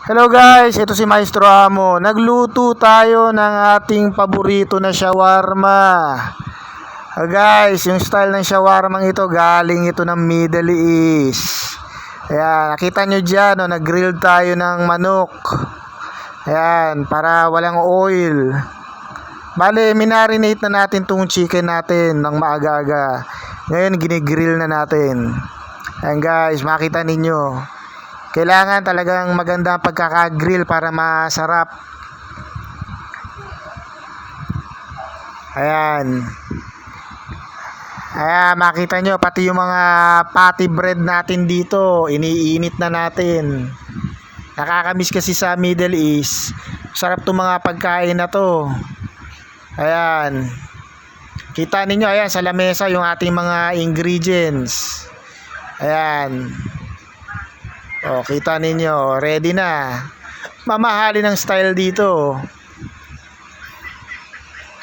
Hello guys, ito si Maestro Amo. Nagluto tayo ng ating paborito na shawarma. Guys, yung style ng shawarma ito, galing ito ng Middle East. Ayan, nakita nyo dyan, no, nag-grill tayo ng manok. Ayan, para walang oil. Bale, minarinate na natin tong chicken natin ng maaga-aga. Ngayon, ginigrill na natin. Ayan guys, makita ninyo. Kailangan talagang maganda pagkaka-grill para masarap. Ayan. Ayan, makita nyo, pati yung mga patty bread natin dito, iniinit na natin. Nakakamiss kasi sa Middle East. Sarap itong mga pagkain na to. Ayan. Kita ninyo, ayan, sa lamesa yung ating mga ingredients. Ayan. O, kita ninyo, ready na. Mamahalin ang style dito.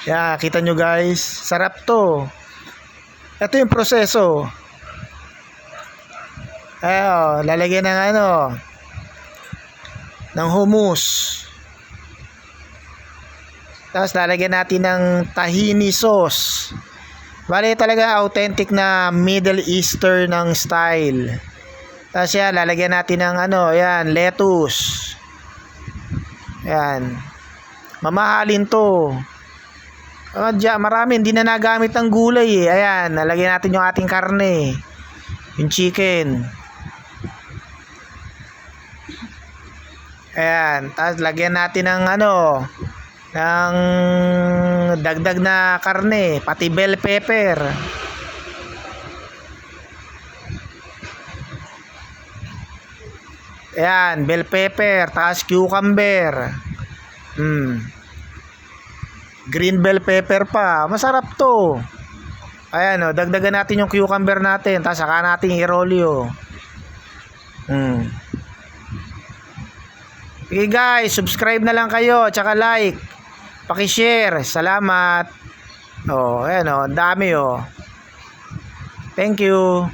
Yan, kita nyo guys, sarap to. Ito yung proseso. Ayo, lalagyan ng ng hummus. Tapos lalagyan natin ng tahini sauce. Bale talaga authentic na Middle Eastern ng style. Tapos yan, lalagyan natin ng yan, lettuce. Yan. Mamahalin to. Marami, hindi na nagamit ng gulay eh. Ayan, lalagyan natin yung ating karne. Yung chicken. Ayan, tapos lagyan natin ng ng dagdag na karne, pati bell pepper. Ayan, bell pepper, tapos cucumber. Green bell pepper pa. Masarap to. Ayan dagdagan natin yung cucumber natin, tapos saka natin i-rolyo. Okay guys, subscribe na lang kayo, tsaka like. Paki-share. Salamat. Ayan ang dami Thank you.